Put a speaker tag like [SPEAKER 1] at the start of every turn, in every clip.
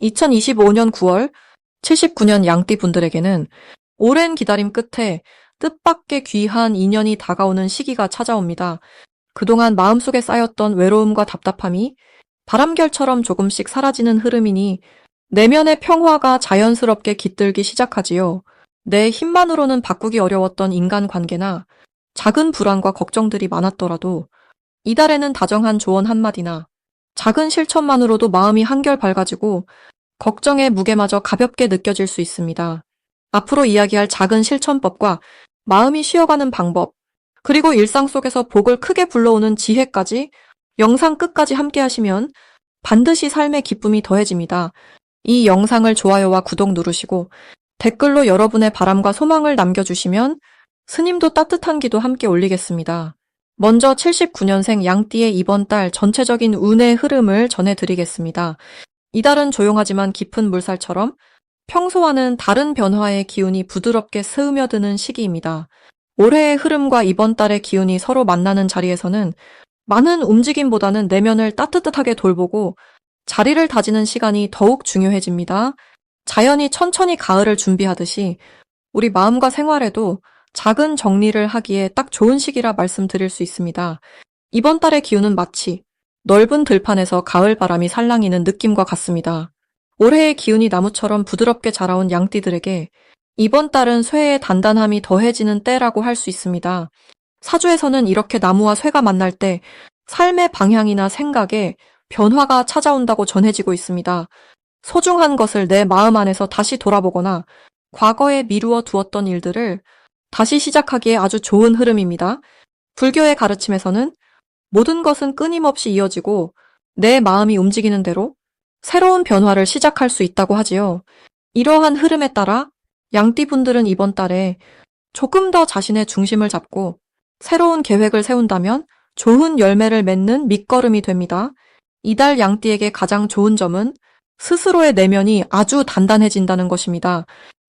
[SPEAKER 1] 2025년 9월 79년 양띠 분들에게는 오랜 기다림 끝에 뜻밖의 귀한 인연이 다가오는 시기가 찾아옵니다. 그동안 마음속에 쌓였던 외로움과 답답함이 바람결처럼 조금씩 사라지는 흐름이니 내면의 평화가 자연스럽게 깃들기 시작하지요. 내 힘만으로는 바꾸기 어려웠던 인간관계나 작은 불안과 걱정들이 많았더라도 이달에는 다정한 조언 한마디나 작은 실천만으로도 마음이 한결 밝아지고 걱정의 무게마저 가볍게 느껴질 수 있습니다. 앞으로 이야기할 작은 실천법과 마음이 쉬어가는 방법, 그리고 일상 속에서 복을 크게 불러오는 지혜까지 영상 끝까지 함께 하시면 반드시 삶의 기쁨이 더해집니다. 이 영상을 좋아요와 구독 누르시고 댓글로 여러분의 바람과 소망을 남겨주시면 스님도 따뜻한 기도 함께 올리겠습니다. 먼저 79년생 양띠의 이번 달 전체적인 운의 흐름을 전해드리겠습니다. 이달은 조용하지만 깊은 물살처럼 평소와는 다른 변화의 기운이 부드럽게 스며드는 시기입니다. 올해의 흐름과 이번 달의 기운이 서로 만나는 자리에서는 많은 움직임보다는 내면을 따뜻하게 돌보고 자리를 다지는 시간이 더욱 중요해집니다. 자연이 천천히 가을을 준비하듯이 우리 마음과 생활에도 작은 정리를 하기에 딱 좋은 시기라 말씀드릴 수 있습니다. 이번 달의 기운은 마치 넓은 들판에서 가을 바람이 살랑이는 느낌과 같습니다. 올해의 기운이 나무처럼 부드럽게 자라온 양띠들에게 이번 달은 쇠의 단단함이 더해지는 때라고 할 수 있습니다. 사주에서는 이렇게 나무와 쇠가 만날 때 삶의 방향이나 생각에 변화가 찾아온다고 전해지고 있습니다. 소중한 것을 내 마음 안에서 다시 돌아보거나 과거에 미루어 두었던 일들을 다시 시작하기에 아주 좋은 흐름입니다. 불교의 가르침에서는 모든 것은 끊임없이 이어지고 내 마음이 움직이는 대로 새로운 변화를 시작할 수 있다고 하지요. 이러한 흐름에 따라 양띠 분들은 이번 달에 조금 더 자신의 중심을 잡고 새로운 계획을 세운다면 좋은 열매를 맺는 밑거름이 됩니다. 이달 양띠에게 가장 좋은 점은 스스로의 내면이 아주 단단해진다는 것입니다.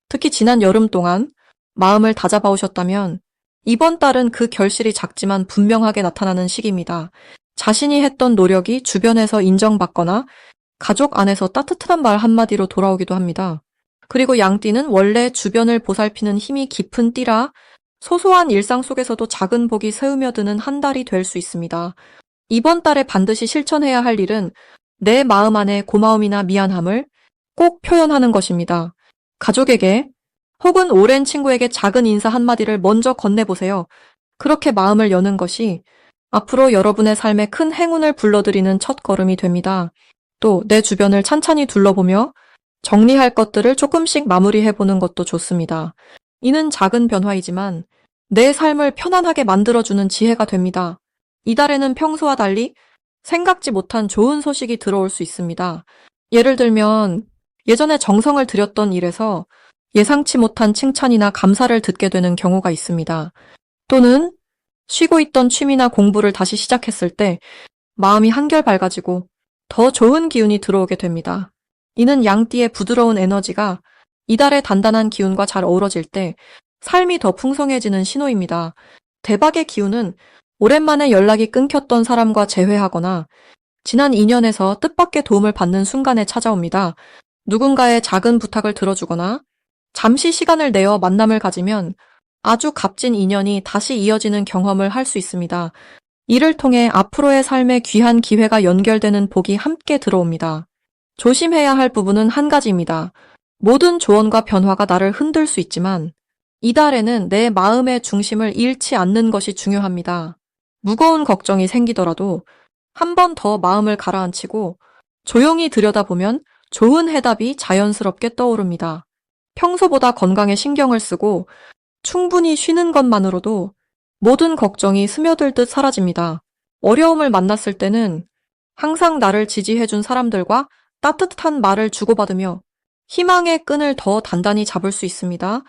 [SPEAKER 1] 특히 지난 여름 동안 마음을 다잡아 오셨다면 이번 달은 그 결실이 작지만 분명하게 나타나는 시기입니다. 자신이 했던 노력이 주변에서 인정받거나 가족 안에서 따뜻한 말 한마디로 돌아오기도 합니다. 그리고 양띠는 원래 주변을 보살피는 힘이 깊은 띠라 소소한 일상 속에서도 작은 복이 스며드는 한 달이 될 수 있습니다. 이번 달에 반드시 실천해야 할 일은 내 마음 안의 고마움이나 미안함을 꼭 표현하는 것입니다. 가족에게 혹은 오랜 친구에게 작은 인사 한마디를 먼저 건네보세요. 그렇게 마음을 여는 것이 앞으로 여러분의 삶에 큰 행운을 불러들이는 첫 걸음이 됩니다. 또 내 주변을 찬찬히 둘러보며 정리할 것들을 조금씩 마무리해보는 것도 좋습니다. 이는 작은 변화이지만 내 삶을 편안하게 만들어주는 지혜가 됩니다. 이달에는 평소와 달리 생각지 못한 좋은 소식이 들어올 수 있습니다. 예를 들면 예전에 정성을 들였던 일에서 예상치 못한 칭찬이나 감사를 듣게 되는 경우가 있습니다. 또는 쉬고 있던 취미나 공부를 다시 시작했을 때 마음이 한결 밝아지고 더 좋은 기운이 들어오게 됩니다. 이는 양띠의 부드러운 에너지가 이달의 단단한 기운과 잘 어우러질 때 삶이 더 풍성해지는 신호입니다. 대박의 기운은 오랜만에 연락이 끊겼던 사람과 재회하거나 지난 인연에서 뜻밖의 도움을 받는 순간에 찾아옵니다. 누군가의 작은 부탁을 들어주거나 잠시 시간을 내어 만남을 가지면 아주 값진 인연이 다시 이어지는 경험을 할 수 있습니다. 이를 통해 앞으로의 삶에 귀한 기회가 연결되는 복이 함께 들어옵니다. 조심해야 할 부분은 한 가지입니다. 모든 조언과 변화가 나를 흔들 수 있지만 이달에는 내 마음의 중심을 잃지 않는 것이 중요합니다. 무거운 걱정이 생기더라도 한 번 더 마음을 가라앉히고 조용히 들여다보면 좋은 해답이 자연스럽게 떠오릅니다. 평소보다 건강에 신경을 쓰고 충분히 쉬는 것만으로도 모든 걱정이 스며들듯 사라집니다. 어려움을 만났을 때는 항상 나를 지지해준 사람들과 따뜻한 말을 주고받으며 희망의 끈을 더 단단히 잡을 수 있습니다.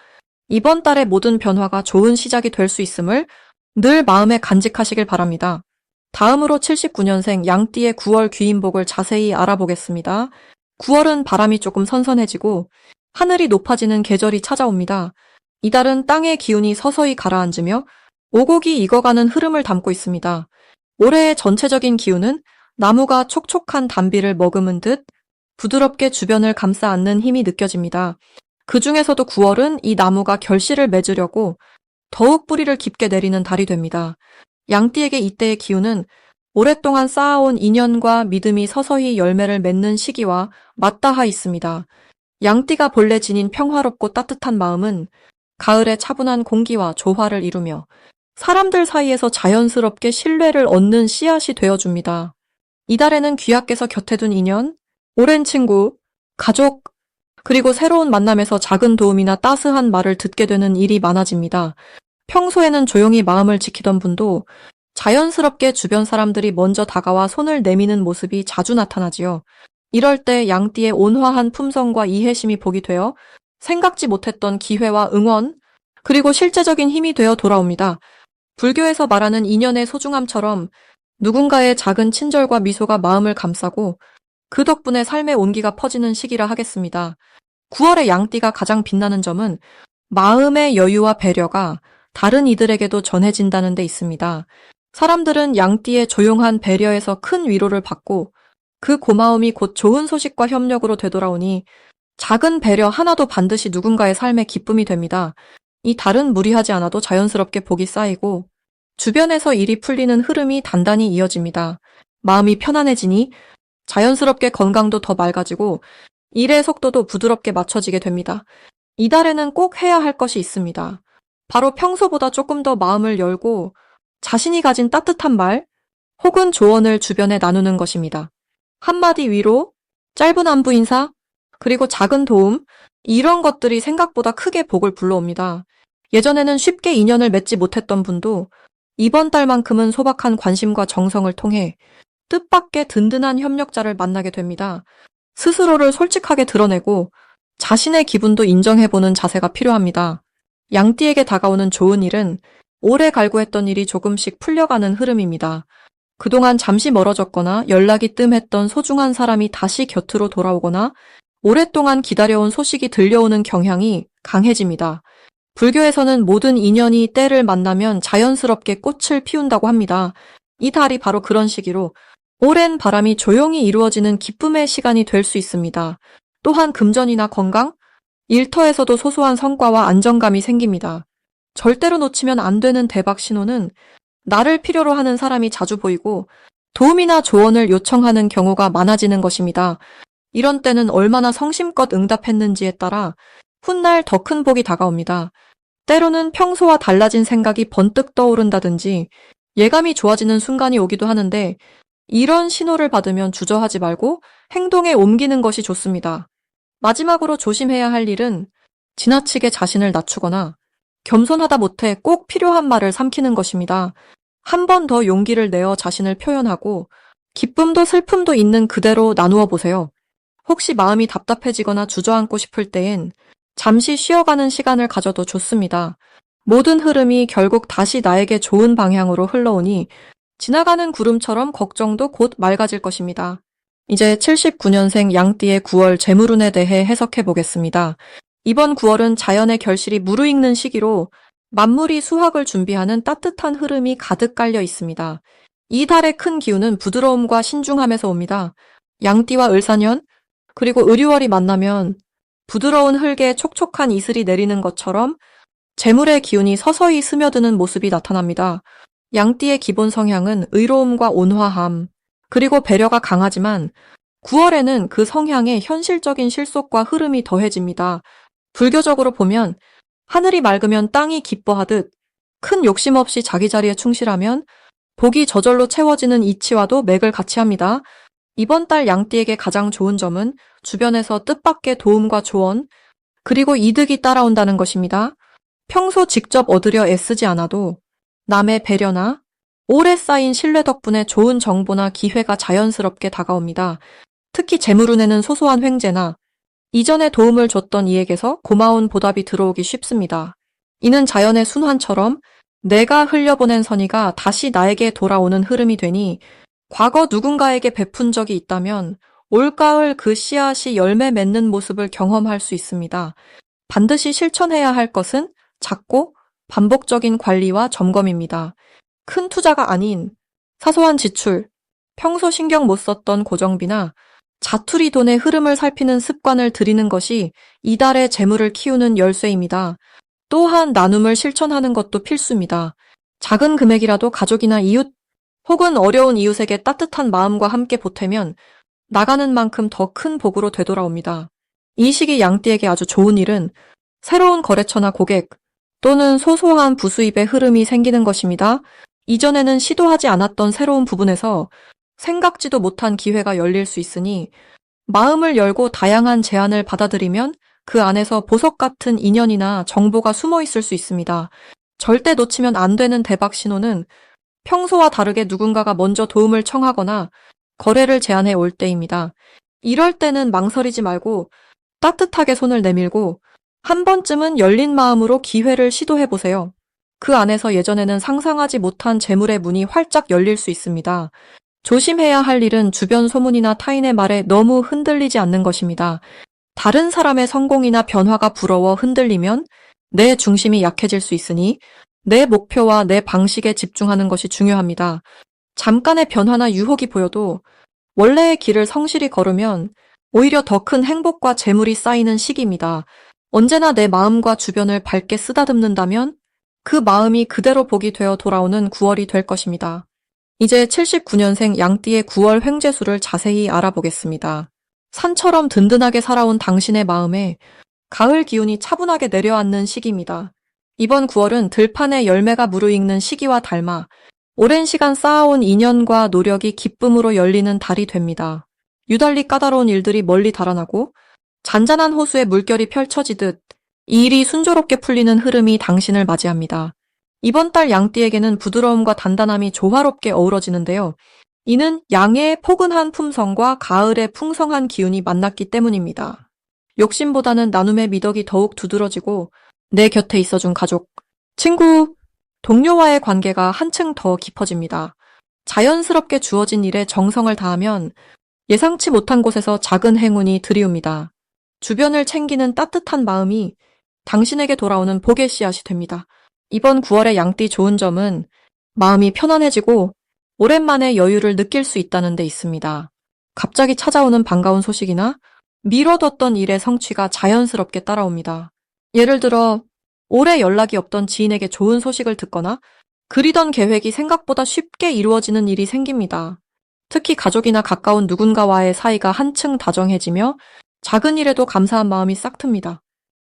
[SPEAKER 1] 이번 달의 모든 변화가 좋은 시작이 될 수 있음을 늘 마음에 간직하시길 바랍니다. 다음으로 79년생 양띠의 9월 귀인복을 자세히 알아보겠습니다. 9월은 바람이 조금 선선해지고 하늘이 높아지는 계절이 찾아옵니다. 이달은 땅의 기운이 서서히 가라앉으며 오곡이 익어가는 흐름을 담고 있습니다. 올해의 전체적인 기운은 나무가 촉촉한 단비를 머금은 듯 부드럽게 주변을 감싸 안는 힘이 느껴집니다. 그 중에서도 9월은 이 나무가 결실을 맺으려고 더욱 뿌리를 깊게 내리는 달이 됩니다. 양띠에게 이때의 기운은 오랫동안 쌓아온 인연과 믿음이 서서히 열매를 맺는 시기와 맞닿아 있습니다. 양띠가 본래 지닌 평화롭고 따뜻한 마음은 가을의 차분한 공기와 조화를 이루며 사람들 사이에서 자연스럽게 신뢰를 얻는 씨앗이 되어줍니다. 이달에는 귀하께서 곁에 둔 인연, 오랜 친구, 가족, 그리고 새로운 만남에서 작은 도움이나 따스한 말을 듣게 되는 일이 많아집니다. 평소에는 조용히 마음을 지키던 분도 자연스럽게 주변 사람들이 먼저 다가와 손을 내미는 모습이 자주 나타나지요. 이럴 때 양띠의 온화한 품성과 이해심이 복이 되어 생각지 못했던 기회와 응원, 그리고 실제적인 힘이 되어 돌아옵니다. 불교에서 말하는 인연의 소중함처럼 누군가의 작은 친절과 미소가 마음을 감싸고 그 덕분에 삶의 온기가 퍼지는 시기라 하겠습니다. 9월의 양띠가 가장 빛나는 점은 마음의 여유와 배려가 다른 이들에게도 전해진다는 데 있습니다. 사람들은 양띠의 조용한 배려에서 큰 위로를 받고 그 고마움이 곧 좋은 소식과 협력으로 되돌아오니 작은 배려 하나도 반드시 누군가의 삶의 기쁨이 됩니다. 이 달은 무리하지 않아도 자연스럽게 복이 쌓이고 주변에서 일이 풀리는 흐름이 단단히 이어집니다. 마음이 편안해지니 자연스럽게 건강도 더 맑아지고 일의 속도도 부드럽게 맞춰지게 됩니다. 이달에는 꼭 해야 할 것이 있습니다. 바로 평소보다 조금 더 마음을 열고 자신이 가진 따뜻한 말 혹은 조언을 주변에 나누는 것입니다. 한마디 위로, 짧은 안부 인사, 그리고 작은 도움, 이런 것들이 생각보다 크게 복을 불러옵니다. 예전에는 쉽게 인연을 맺지 못했던 분도 이번 달만큼은 소박한 관심과 정성을 통해 뜻밖의 든든한 협력자를 만나게 됩니다. 스스로를 솔직하게 드러내고 자신의 기분도 인정해보는 자세가 필요합니다. 양띠에게 다가오는 좋은 일은 오래 갈구했던 일이 조금씩 풀려가는 흐름입니다. 그동안 잠시 멀어졌거나 연락이 뜸했던 소중한 사람이 다시 곁으로 돌아오거나 오랫동안 기다려온 소식이 들려오는 경향이 강해집니다. 불교에서는 모든 인연이 때를 만나면 자연스럽게 꽃을 피운다고 합니다. 이 달이 바로 그런 시기로 오랜 바람이 조용히 이루어지는 기쁨의 시간이 될 수 있습니다. 또한 금전이나 건강, 일터에서도 소소한 성과와 안정감이 생깁니다. 절대로 놓치면 안 되는 대박 신호는 나를 필요로 하는 사람이 자주 보이고 도움이나 조언을 요청하는 경우가 많아지는 것입니다. 이런 때는 얼마나 성심껏 응답했는지에 따라 훗날 더 큰 복이 다가옵니다. 때로는 평소와 달라진 생각이 번뜩 떠오른다든지 예감이 좋아지는 순간이 오기도 하는데 이런 신호를 받으면 주저하지 말고 행동에 옮기는 것이 좋습니다. 마지막으로 조심해야 할 일은 지나치게 자신을 낮추거나 겸손하다 못해 꼭 필요한 말을 삼키는 것입니다. 한 번 더 용기를 내어 자신을 표현하고 기쁨도 슬픔도 있는 그대로 나누어 보세요. 혹시 마음이 답답해지거나 주저앉고 싶을 때엔 잠시 쉬어가는 시간을 가져도 좋습니다. 모든 흐름이 결국 다시 나에게 좋은 방향으로 흘러오니 지나가는 구름처럼 걱정도 곧 맑아질 것입니다. 이제 79년생 양띠의 9월 재물운에 대해 해석해 보겠습니다. 이번 9월은 자연의 결실이 무르익는 시기로 만물이 수확을 준비하는 따뜻한 흐름이 가득 깔려 있습니다. 이 달의 큰 기운은 부드러움과 신중함에서 옵니다. 양띠와 을사년, 그리고 을유월이 만나면 부드러운 흙에 촉촉한 이슬이 내리는 것처럼 재물의 기운이 서서히 스며드는 모습이 나타납니다. 양띠의 기본 성향은 의로움과 온화함, 그리고 배려가 강하지만 9월에는 그 성향에 현실적인 실속과 흐름이 더해집니다. 불교적으로 보면 하늘이 맑으면 땅이 기뻐하듯 큰 욕심 없이 자기 자리에 충실하면 복이 저절로 채워지는 이치와도 맥을 같이 합니다. 이번 달 양띠에게 가장 좋은 점은 주변에서 뜻밖의 도움과 조언, 그리고 이득이 따라온다는 것입니다. 평소 직접 얻으려 애쓰지 않아도 남의 배려나 오래 쌓인 신뢰 덕분에 좋은 정보나 기회가 자연스럽게 다가옵니다. 특히 재물운에는 소소한 횡재나 이전에 도움을 줬던 이에게서 고마운 보답이 들어오기 쉽습니다. 이는 자연의 순환처럼 내가 흘려보낸 선의가 다시 나에게 돌아오는 흐름이 되니 과거 누군가에게 베푼 적이 있다면 올가을 그 씨앗이 열매 맺는 모습을 경험할 수 있습니다. 반드시 실천해야 할 것은 작고 반복적인 관리와 점검입니다. 큰 투자가 아닌 사소한 지출, 평소 신경 못 썼던 고정비나 자투리 돈의 흐름을 살피는 습관을 들이는 것이 이달의 재물을 키우는 열쇠입니다. 또한 나눔을 실천하는 것도 필수입니다. 작은 금액이라도 가족이나 이웃 혹은 어려운 이웃에게 따뜻한 마음과 함께 보태면 나가는 만큼 더 큰 복으로 되돌아옵니다. 이 시기 양띠에게 아주 좋은 일은 새로운 거래처나 고객 또는 소소한 부수입의 흐름이 생기는 것입니다. 이전에는 시도하지 않았던 새로운 부분에서 생각지도 못한 기회가 열릴 수 있으니 마음을 열고 다양한 제안을 받아들이면 그 안에서 보석 같은 인연이나 정보가 숨어 있을 수 있습니다. 절대 놓치면 안 되는 대박 신호는 평소와 다르게 누군가가 먼저 도움을 청하거나 거래를 제안해 올 때입니다. 이럴 때는 망설이지 말고 따뜻하게 손을 내밀고 한 번쯤은 열린 마음으로 기회를 시도해 보세요. 그 안에서 예전에는 상상하지 못한 재물의 문이 활짝 열릴 수 있습니다. 조심해야 할 일은 주변 소문이나 타인의 말에 너무 흔들리지 않는 것입니다. 다른 사람의 성공이나 변화가 부러워 흔들리면 내 중심이 약해질 수 있으니 내 목표와 내 방식에 집중하는 것이 중요합니다. 잠깐의 변화나 유혹이 보여도 원래의 길을 성실히 걸으면 오히려 더 큰 행복과 재물이 쌓이는 시기입니다. 언제나 내 마음과 주변을 밝게 쓰다듬는다면 그 마음이 그대로 복이 되어 돌아오는 9월이 될 것입니다. 이제 79년생 양띠의 9월 횡재수를 자세히 알아보겠습니다. 산처럼 든든하게 살아온 당신의 마음에 가을 기운이 차분하게 내려앉는 시기입니다. 이번 9월은 들판에 열매가 무르익는 시기와 닮아 오랜 시간 쌓아온 인연과 노력이 기쁨으로 열리는 달이 됩니다. 유달리 까다로운 일들이 멀리 달아나고 잔잔한 호수에 물결이 펼쳐지듯 이 일이 순조롭게 풀리는 흐름이 당신을 맞이합니다. 이번 달 양띠에게는 부드러움과 단단함이 조화롭게 어우러지는데요. 이는 양의 포근한 품성과 가을의 풍성한 기운이 만났기 때문입니다. 욕심보다는 나눔의 미덕이 더욱 두드러지고 내 곁에 있어준 가족, 친구, 동료와의 관계가 한층 더 깊어집니다. 자연스럽게 주어진 일에 정성을 다하면 예상치 못한 곳에서 작은 행운이 들이옵니다. 주변을 챙기는 따뜻한 마음이 당신에게 돌아오는 복의 씨앗이 됩니다. 이번 9월의 양띠 좋은 점은 마음이 편안해지고 오랜만에 여유를 느낄 수 있다는 데 있습니다. 갑자기 찾아오는 반가운 소식이나 미뤄뒀던 일의 성취가 자연스럽게 따라옵니다. 예를 들어 오래 연락이 없던 지인에게 좋은 소식을 듣거나 그리던 계획이 생각보다 쉽게 이루어지는 일이 생깁니다. 특히 가족이나 가까운 누군가와의 사이가 한층 다정해지며 작은 일에도 감사한 마음이 싹 틉니다.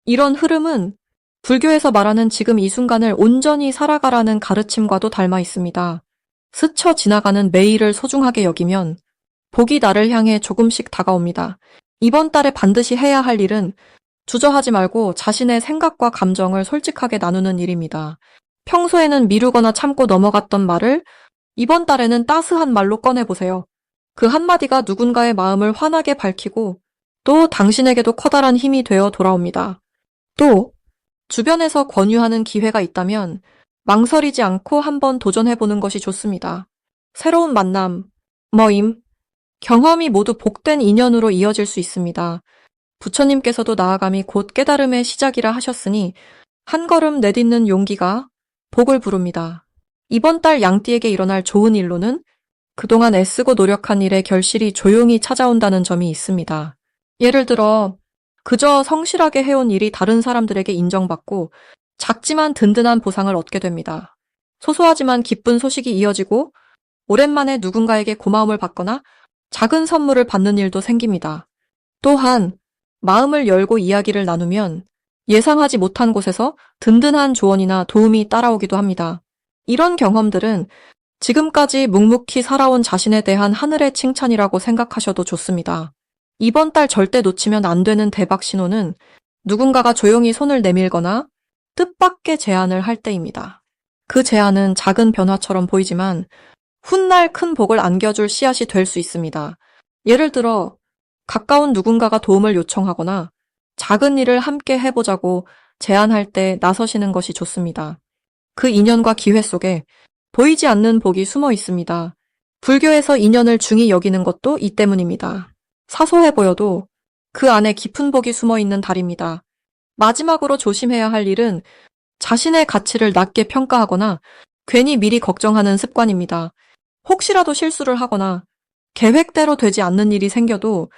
[SPEAKER 1] 이런 흐름은 불교에서 말하는 지금 이 순간을 온전히 살아가라는 가르침과도 닮아 있습니다. 스쳐 지나가는 매일을 소중하게 여기면 복이 나를 향해 조금씩 다가옵니다. 이번 달에 반드시 해야 할 일은 주저하지 말고 자신의 생각과 감정을 솔직하게 나누는 일입니다. 평소에는 미루거나 참고 넘어갔던 말을 이번 달에는 따스한 말로 꺼내보세요. 그 한마디가 누군가의 마음을 환하게 밝히고 또 당신에게도 커다란 힘이 되어 돌아옵니다. 또 주변에서 권유하는 기회가 있다면 망설이지 않고 한번 도전해보는 것이 좋습니다. 새로운 만남, 모임, 경험이 모두 복된 인연으로 이어질 수 있습니다. 부처님께서도 나아감이 곧 깨달음의 시작이라 하셨으니 한 걸음 내딛는 용기가 복을 부릅니다. 이번 달 양띠에게 일어날 좋은 일로는 그동안 애쓰고 노력한 일의 결실이 조용히 찾아온다는 점이 있습니다. 예를 들어 그저 성실하게 해온 일이 다른 사람들에게 인정받고 작지만 든든한 보상을 얻게 됩니다. 소소하지만 기쁜 소식이 이어지고 오랜만에 누군가에게 고마움을 받거나 작은 선물을 받는 일도 생깁니다. 또한 마음을 열고 이야기를 나누면 예상하지 못한 곳에서 든든한 조언이나 도움이 따라오기도 합니다. 이런 경험들은 지금까지 묵묵히 살아온 자신에 대한 하늘의 칭찬이라고 생각하셔도 좋습니다. 이번 달 절대 놓치면 안 되는 대박 신호는 누군가가 조용히 손을 내밀거나 뜻밖의 제안을 할 때입니다. 그 제안은 작은 변화처럼 보이지만 훗날 큰 복을 안겨줄 씨앗이 될 수 있습니다. 예를 들어 가까운 누군가가 도움을 요청하거나 작은 일을 함께 해보자고 제안할 때 나서시는 것이 좋습니다. 그 인연과 기회 속에 보이지 않는 복이 숨어 있습니다. 불교에서 인연을 중히 여기는 것도 이 때문입니다. 사소해 보여도 그 안에 깊은 복이 숨어 있는 달입니다. 마지막으로 조심해야 할 일은 자신의 가치를 낮게 평가하거나 괜히 미리 걱정하는 습관입니다. 혹시라도 실수를 하거나 계획대로 되지 않는 일이 생겨도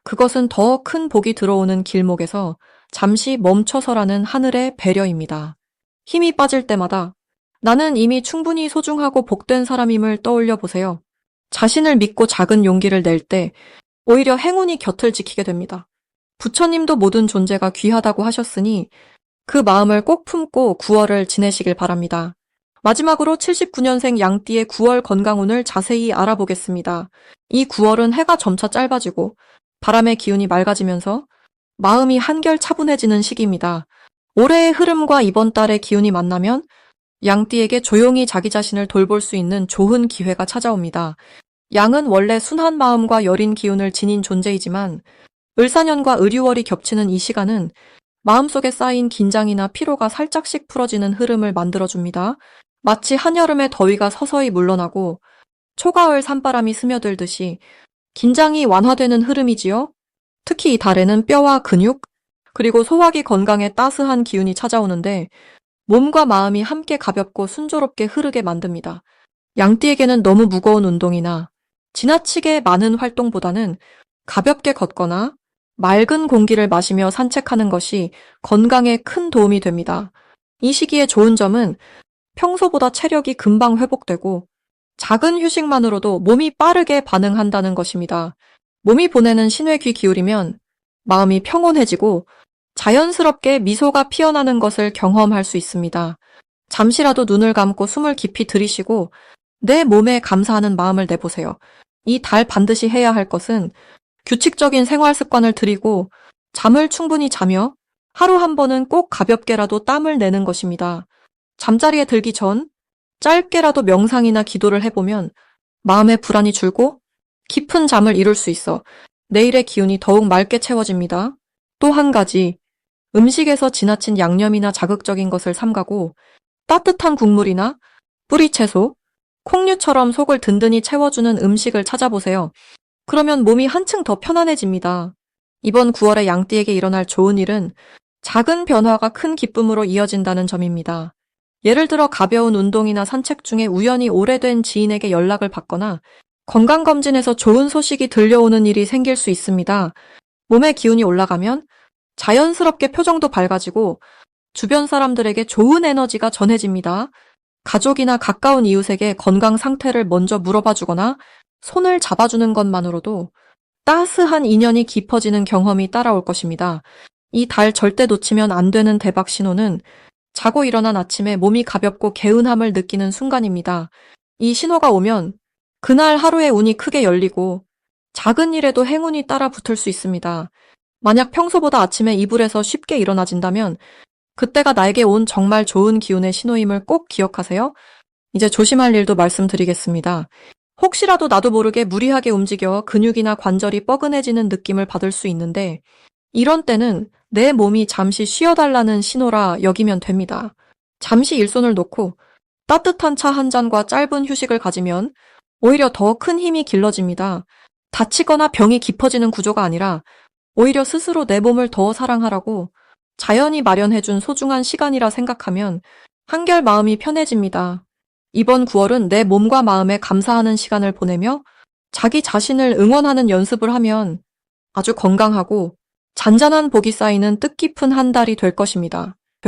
[SPEAKER 1] 그것은 더 큰 복이 들어오는 길목에서 잠시 멈춰서라는 하늘의 배려입니다. 힘이 빠질 때마다 나는 이미 충분히 소중하고 복된 사람임을 떠올려 보세요. 자신을 믿고 작은 용기를 낼 때 오히려 행운이 곁을 지키게 됩니다. 부처님도 모든 존재가 귀하다고 하셨으니 그 마음을 꼭 품고 9월을 지내시길 바랍니다. 마지막으로 79년생 양띠의 9월 건강운을 자세히 알아보겠습니다. 이 9월은 해가 점차 짧아지고 바람의 기운이 맑아지면서 마음이 한결 차분해지는 시기입니다. 올해의 흐름과 이번 달의 기운이 만나면 양띠에게 조용히 자기 자신을 돌볼 수 있는 좋은 기회가 찾아옵니다. 양은 원래 순한 마음과 여린 기운을 지닌 존재이지만 을사년과 을유월이 겹치는 이 시간은 마음속에 쌓인 긴장이나 피로가 살짝씩 풀어지는 흐름을 만들어줍니다. 마치 한여름의 더위가 서서히 물러나고 초가을 산바람이 스며들듯이 긴장이 완화되는 흐름이지요. 특히 이 달에는 뼈와 근육, 그리고 소화기 건강에 따스한 기운이 찾아오는데 몸과 마음이 함께 가볍고 순조롭게 흐르게 만듭니다. 양띠에게는 너무 무거운 운동이나 지나치게 많은 활동보다는 가볍게 걷거나 맑은 공기를 마시며 산책하는 것이 건강에 큰 도움이 됩니다. 이 시기의 좋은 점은 평소보다 체력이 금방 회복되고 작은 휴식만으로도 몸이 빠르게 반응한다는 것입니다. 몸이 보내는 신호에 귀 기울이면 마음이 평온해지고 자연스럽게 미소가 피어나는 것을 경험할 수 있습니다. 잠시라도 눈을 감고 숨을 깊이 들이쉬고 내 몸에 감사하는 마음을 내보세요. 이 달 반드시 해야 할 것은 규칙적인 생활 습관을 들이고 잠을 충분히 자며 하루 한 번은 꼭 가볍게라도 땀을 내는 것입니다. 잠자리에 들기 전 짧게라도 명상이나 기도를 해보면 마음의 불안이 줄고 깊은 잠을 이룰 수 있어 내일의 기운이 더욱 맑게 채워집니다. 또 한 가지, 음식에서 지나친 양념이나 자극적인 것을 삼가고 따뜻한 국물이나 뿌리채소, 콩류처럼 속을 든든히 채워주는 음식을 찾아보세요. 그러면 몸이 한층 더 편안해집니다. 이번 9월에 양띠에게 일어날 좋은 일은 작은 변화가 큰 기쁨으로 이어진다는 점입니다. 예를 들어 가벼운 운동이나 산책 중에 우연히 오래된 지인에게 연락을 받거나 건강검진에서 좋은 소식이 들려오는 일이 생길 수 있습니다. 몸의 기운이 올라가면 자연스럽게 표정도 밝아지고 주변 사람들에게 좋은 에너지가 전해집니다. 가족이나 가까운 이웃에게 건강 상태를 먼저 물어봐 주거나 손을 잡아주는 것만으로도 따스한 인연이 깊어지는 경험이 따라올 것입니다. 이 달 절대 놓치면 안 되는 대박 신호는 자고 일어난 아침에 몸이 가볍고 개운함을 느끼는 순간입니다. 이 신호가 오면 그날 하루의 운이 크게 열리고 작은 일에도 행운이 따라 붙을 수 있습니다. 만약 평소보다 아침에 이불에서 쉽게 일어나진다면 그때가 나에게 온 정말 좋은 기운의 신호임을 꼭 기억하세요. 이제 조심할 일도 말씀드리겠습니다. 혹시라도 나도 모르게 무리하게 움직여 근육이나 관절이 뻐근해지는 느낌을 받을 수 있는데 이런 때는 내 몸이 잠시 쉬어달라는 신호라 여기면 됩니다. 잠시 일손을 놓고 따뜻한 차 한 잔과 짧은 휴식을 가지면 오히려 더 큰 힘이 길러집니다. 다치거나 병이 깊어지는 구조가 아니라 오히려 스스로 내 몸을 더 사랑하라고 자연이 마련해준 소중한 시간이라 생각하면 한결 마음이 편해집니다. 이번 9월은 내 몸과 마음에 감사하는 시간을 보내며 자기 자신을 응원하는 연습을 하면 아주 건강하고 잔잔한 복이 쌓이는 뜻깊은 한 달이 될 것입니다.